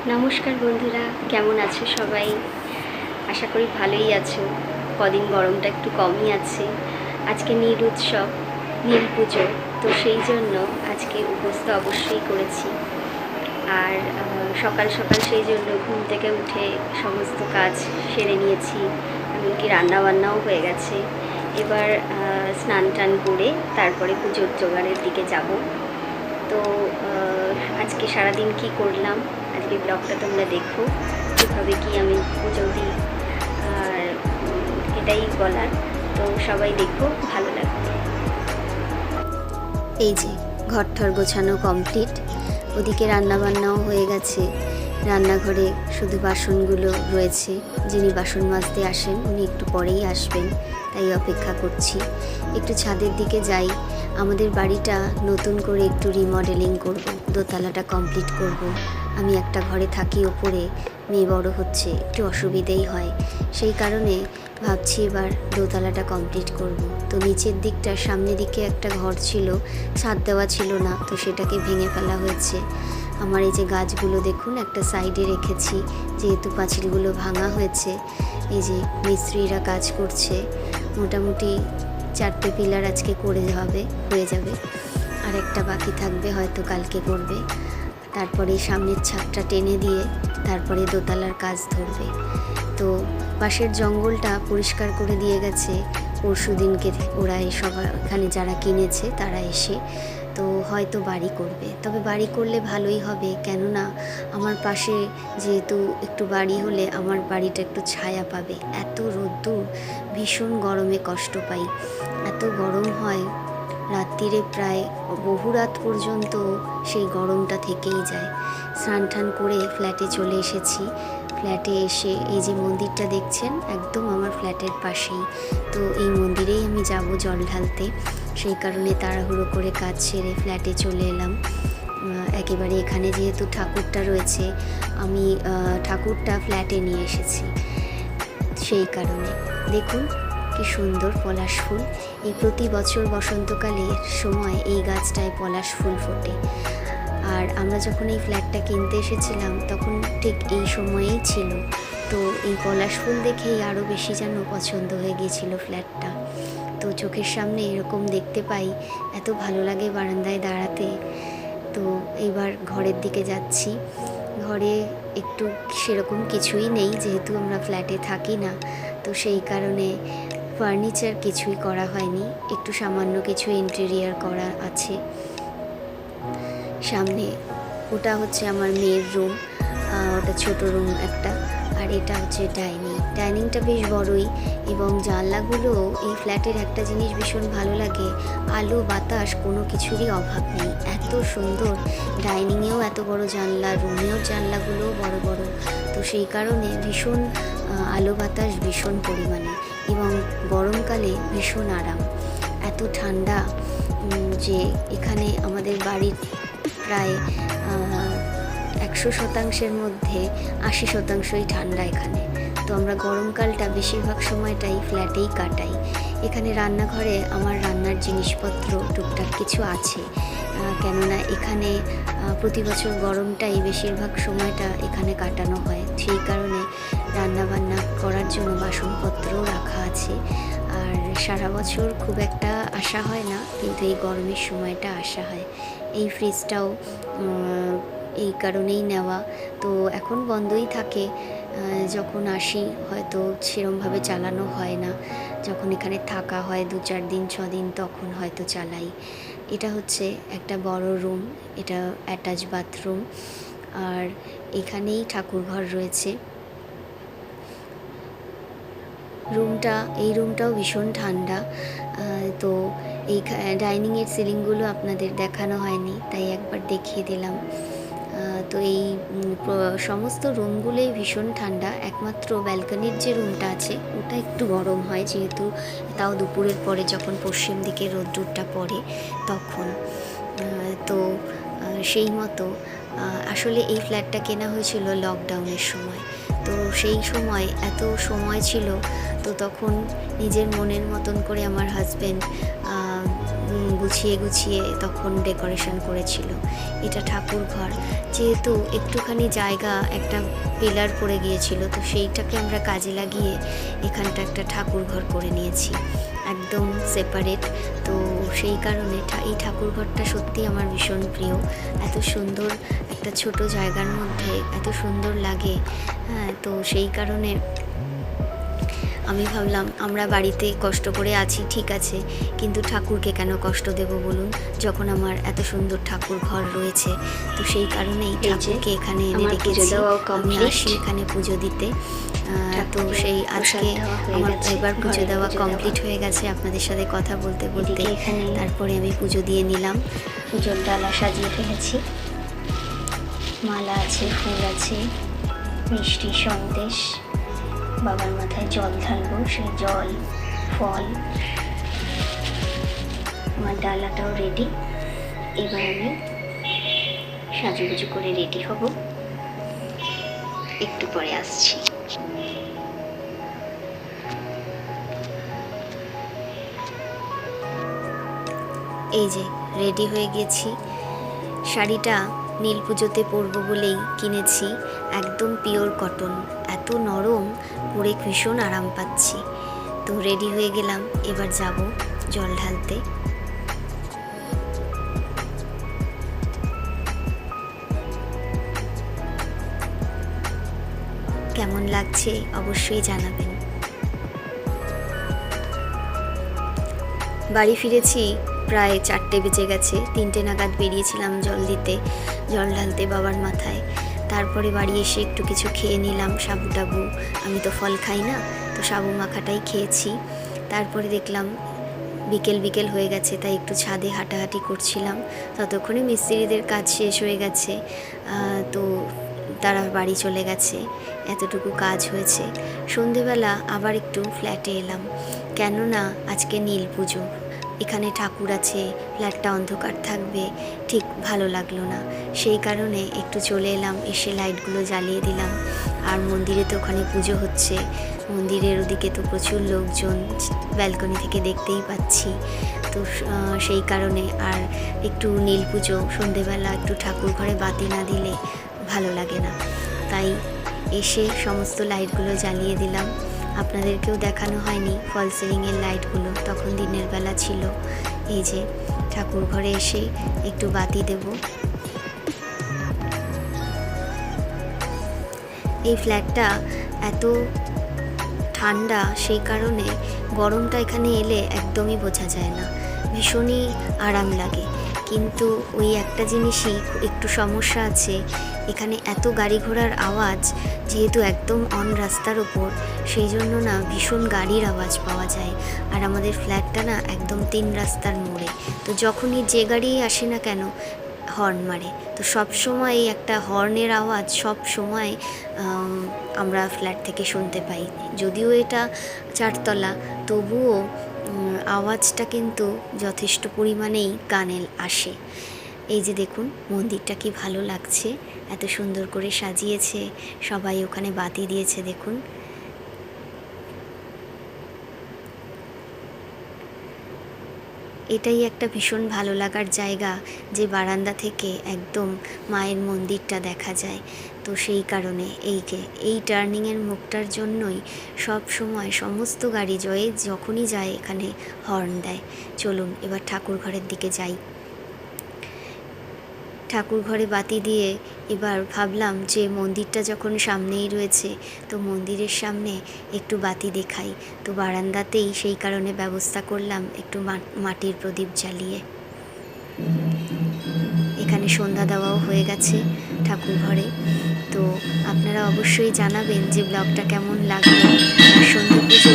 নমস্কার বন্ধুরা, কেমন আছো সবাই? আশা করি ভালোই আছো। কদিন গরমটা একটু কমই আছে। আজকে নীল উৎসব, নীল পুজো, তো সেই জন্য আজকে উপোস তো অবশ্যই করেছি। আর সকাল সকাল সেই জন্য ঘুম থেকে উঠে সমস্ত কাজ সেরে নিয়েছি, এমনকি রান্নাবান্নাও হয়ে গেছে। এবার স্নান টান করে তারপরে পুজোর জোগাড়ের দিকে যাব। তো আজকে সারাদিন কি করলাম, আজকে ব্লগটা তোমরা দেখো, কীভাবে কি আমি পুজো দিই, আর এটাই বলার। তো সবাই দেখো, ভালো লাগবে। এই যে ঘরঠর গোছানো কমপ্লিট, ওদিকে রান্নাবান্নাও হয়ে গেছে। রান্নাঘরে শুধু বাসনগুলো রয়েছে। যিনি বাসন মাজতে আসেন উনি একটু পরেই আসবেন, তাই অপেক্ষা করছি। একটু ছাদের দিকে যাই। আমাদের বাড়িটা নতুন করে একটু রিমডেলিং করব, দোতলাটা কমপ্লিট করব। আমি একটা ঘরে থাকি ওপরে, মেয়ে বড় হচ্ছে, একটু অসুবিধেই হয়। সেই কারণে ভাবছি এবার দোতলাটা কমপ্লিট করব। তো নিচের দিকটা, সামনের দিকে একটা ঘর ছিল, ছাদ দেওয়া ছিল না, তো সেটাকে ভেঙে ফেলা হয়েছে। আমার এই যে গাছগুলো দেখুন, একটা সাইডে রেখেছি, যেহেতু পাঁচিলগুলো ভাঙা হয়েছে। এই যে মিস্ত্রিরা কাজ করছে, মোটামুটি 4টে পিলার আজকে হয়ে যাবে, আর একটা বাকি থাকবে, হয়তো কালকে করবে। তারপরে সামনের ছাদটা টেনে দিয়ে তারপরে দোতলার কাজ ধরবে। তো পাশের জঙ্গলটা পরিষ্কার করে দিয়ে গেছে পরশু দিনকে ওরা, এখানে যারা কিনেছে তারা এসে, তো হয়তো বাড়ি করবে। তবে বাড়ি করলে ভালোই হবে, কেননা আমার পাশে যেহেতু একটু বাড়ি হলে আমার বাড়িটা একটু ছায়া পাবে। এত রোদ্দুর, ভীষণ গরমে কষ্ট পাই, এত গরম হয় রাত্রিরে, প্রায় বহু রাত পর্যন্ত সেই গরমটা থেকেই যায়। স্নান টান করে ফ্ল্যাটে চলে এসেছি। ফ্ল্যাটে এসে এই যে মন্দিরটা দেখছেন, একদম আমার ফ্ল্যাটের পাশেই, তো এই মন্দিরেই আমি যাব জল ঢালতে। সেই কারণে তাড়াহুড়ো করে কাজ সেরে ফ্ল্যাটে চলে এলাম। একেবারে এখানে যেহেতু ঠাকুরটা রয়েছে, আমি ঠাকুরটা ফ্ল্যাটে নিয়ে এসেছি। সেই কারণে দেখুন কি সুন্দর পলাশ ফুল। এই প্রতি বছর বসন্তকালের সময় এই গাছটায় পলাশ ফুল ফোটে। আর আমরা যখন এই ফ্ল্যাটটা কিনতে এসেছিলাম তখন ঠিক এই সময়েই ছিল। তো এই পলাশ ফুল দেখেই আরও বেশি যেন পছন্দ হয়ে গিয়েছিল ফ্ল্যাটটা। তো চোখের সামনে এরকম দেখতে পাই, এত ভালো লাগে বারান্দায় দাঁড়াতে। তো এইবার ঘরের দিকে যাচ্ছি। ঘরে একটু সেরকম কিছুই নেই, যেহেতু আমরা ফ্ল্যাটে থাকি না, তো সেই কারণে ফার্নিচার কিছুই করা হয়নি। একটু সামান্য কিছু ইন্টেরিয়ার করা আছে। সামনে ওটা হচ্ছে আমার মেয়ের রুম, ওটা ছোট রুম একটা, আর এটা হচ্ছে ডাইনিংটা বেশ বড়ই, এবং জানলাগুলো, এই ফ্ল্যাটের একটা জিনিস ভীষণ ভালো লাগে, আলো বাতাস কোনো কিছুরই অভাব নেই, এত সুন্দর। ডাইনিংয়েও এত বড় জানলা, রুমেও জানলাগুলোও বড় বড়, তো সেই কারণে ভীষণ আলো বাতাস ভীষণ পরিমাণে, এবং গরমকালে ভীষণ আরাম। এত ঠান্ডা যে এখানে আমাদের বাড়ির প্রায় 100%-এর মধ্যে 80%ই ঠান্ডা এখানে। তো আমরা গরমকালটা বেশিরভাগ সময়টাই ফ্ল্যাটেই কাটাই। এখানে রান্নাঘরে আমার রান্নার জিনিসপত্র টুকটাক কিছু আছে, কেননা এখানে প্রতি বছর গরমটাই বেশিরভাগ সময়টা এখানে কাটানো হয়। সেই কারণে রান্নাবান্না করার জন্য বাসনপত্রও রাখা আছে। আর সারা বছর খুব একটা আসা হয় না, কিন্তু এই গরমের সময়টা আসা হয়। এই ফ্রিজটাও এই কারণেই নেওয়া, তো এখন বন্ধই থাকে। যখন আসি হয়তো সেরমভাবে চালানো হয় না, যখন এখানে থাকা হয় 2-4 দিন 6 দিন, তখন হয়তো চালাই। এটা হচ্ছে একটা বড় রুম, এটা অ্যাটাচ বাথরুম, আর এখানেই ঠাকুরঘর রয়েছে। এই রুমটাও ভীষণ ঠান্ডা। তো এই ডাইনিংয়ের সিলিংগুলো আপনাদের দেখানো হয়নি, তাই একবার দেখিয়ে দিলাম। তো এই সমস্ত রুমগুলোই ভীষণ ঠান্ডা, একমাত্র ব্যালকনির যে রুমটা আছে ওটা একটু গরম হয়, যেহেতু তাও দুপুরের পরে যখন পশ্চিম দিকে রোদ্দুরটা পড়ে তখন। তো সেই মতো আসলে এই ফ্ল্যাটটা কেনা হয়েছিল লকডাউনের সময়। তো সেই সময় এত সময় ছিল, তো তখন নিজের মনের মতন করে আমার হাজব্যান্ড গুছিয়ে গুছিয়ে তখন ডেকোরেশন করেছিল। এটা ঠাকুর ঘর, যেহেতু একটুখানি জায়গা একটা পিলার পড়ে গিয়েছিল, তো সেইটাকে আমরা কাজে লাগিয়ে এখানটা একটা ঠাকুর ঘর করে নিয়েছি, একদম সেপারেট। তো সেই কারণে এই ঠাকুর ঘরটা সত্যি আমার ভীষণ প্রিয়। এত সুন্দর একটা ছোট জায়গার মধ্যে এত সুন্দর লাগে। হ্যাঁ, তো সেই কারণে আমি ভাবলাম আমরা বাড়িতে কষ্ট করে আছি ঠিক আছে, কিন্তু ঠাকুরকে কেন কষ্ট দেব বলুন, যখন আমার এত সুন্দর ঠাকুর ঘর রয়েছে। তো সেই কারণেই ঠাকুরকে এখানে এনে রেখেছি। আমি আসি এখানে পুজো দিতে। তো সেই আজকে আমার এবার পুজো দেওয়া কমপ্লিট হয়ে গেছে। আপনাদের সাথে কথা বলতে বলতে তারপরে আমি পুজো দিয়ে নিলাম। পুজোর ডালা সাজিয়ে ফেলেছি, মালা আছে, ফুল আছে, মিষ্টি সন্দেশ, বাবার মাথায় জল ঢালবো, সেই জল, ফল, আমার ডালাটাও রেডি। এবার আমি সাজুগুজু করে রেডি হব, একটু পরে আসছি। এই যে রেডি হয়ে গেছি। শাড়িটা নীল পুজোতে পরবো বলেই কিনেছি, একদম পিওর কটন, এত নরম, পরে ভীষণ আরাম পাচ্ছি। তো রেডি হয়ে গেলাম, এবার যাব জল ঢালতে। কেমন লাগছে অবশ্যই জানাবেন। বাড়ি ফিরেছি প্রায় 4টে বেজে গেছে। 3টে নাগাদ বেরিয়েছিলাম জল দিতে, জল ঢালতে বাবার মাথায়। তারপরে বাড়ি এসে একটু কিছু খেয়ে নিলাম, সাবু টাবু, আমি তো ফল খাই না, তো সাবু মাখাটাই খেয়েছি। তারপরে দেখলাম বিকেল বিকেল হয়ে গেছে, তাই একটু ছাদে হাঁটাহাঁটি করছিলাম। ততক্ষণে মিস্ত্রিদের কাজ শেষ হয়ে গেছে, তো তারা বাড়ি চলে গেছে, এতটুকু কাজ হয়েছে। সন্ধেবেলা আবার একটু ফ্ল্যাটে এলাম, কেননা আজকে নীল পুজো, এখানে ঠাকুর আছে, ফ্ল্যাটটা অন্ধকার থাকবে, ঠিক ভালো লাগলো না। সেই কারণে একটু চলে এলাম, এসে লাইটগুলো জ্বালিয়ে দিলাম। আর মন্দিরে তো ওখানে পুজো হচ্ছে, মন্দিরের ওদিকে তো প্রচুর লোকজন, ব্যালকনি থেকে দেখতেই পাচ্ছি। তো সেই কারণে আর একটু নীল পুজো সন্ধেবেলা একটু ঠাকুর ঘরে বাতি না দিলে ভালো লাগে না, তাই এসে সমস্ত লাইটগুলো জ্বালিয়ে দিলাম। আপনাদেরকেও দেখানো হয়নি ফল সিলিংয়ের লাইটগুলো, তখন দিনের বেলা ছিল। এই যে ঠাকুর ঘরে এসে একটু বাতি দেব। এই ফ্ল্যাটটা এত ঠান্ডা, সেই কারণে গরমটা এখানে এলে একদমই বোঝা যায় না, ভীষণই আরাম লাগে। কিন্তু ওই একটা জিনিসই একটু সমস্যা আছে, এখানে এত গাড়ি ঘোড়ার আওয়াজ, যেহেতু একদম অন রাস্তার ওপর, সেই জন্য না ভীষণ গাড়ির আওয়াজ পাওয়া যায়। আর আমাদের ফ্ল্যাটটা না একদম 3 রাস্তার মোড়ে, তো যখনই যে গাড়ি আসে না কেন হর্ন মারে, তো সব সময় একটা হর্নের আওয়াজ সব সময় আমরা ফ্ল্যাট থেকে শুনতে পাই। যদিও এটা 4 তলা, তবুও আওয়াজটা কিন্তু যথেষ্ট পরিমাণেই কানে আসে। এই যে দেখুন মন্দিরটা কি ভালো লাগছে, এত সুন্দর করে সাজিয়েছে, সবাই ওখানে বাতি দিয়েছে দেখুন। এটাই একটা ভীষণ ভালো লাগার জায়গা, যে বারান্দা থেকে একদম মায়ের মন্দিরটা দেখা যায়। তো সেই কারণে এই টার্নিংয়ের মুখটার জন্যই সব সময় সমস্ত গাড়ি যখনই যায় এখানে হর্ন দেয়। চলুন এবার ঠাকুর ঘরের দিকে যাই। ঠাকুর ঘরে বাতি দিয়ে এবার ভাবলাম যে মন্দিরটা যখন সামনেই রয়েছে, তো মন্দিরের সামনে একটু বাতি দেখাই। তো বারান্দাতেই সেই কারণে ব্যবস্থা করলাম একটু মাটির প্রদীপ জ্বালিয়ে। এখানে সন্ধ্যা দেওয়াও হয়ে গেছে ঠাকুর ঘরে। তো আপনারা অবশ্যই জানাবেন যে ব্লগটা কেমন লাগলো। আর সন্ধ্যা পুজো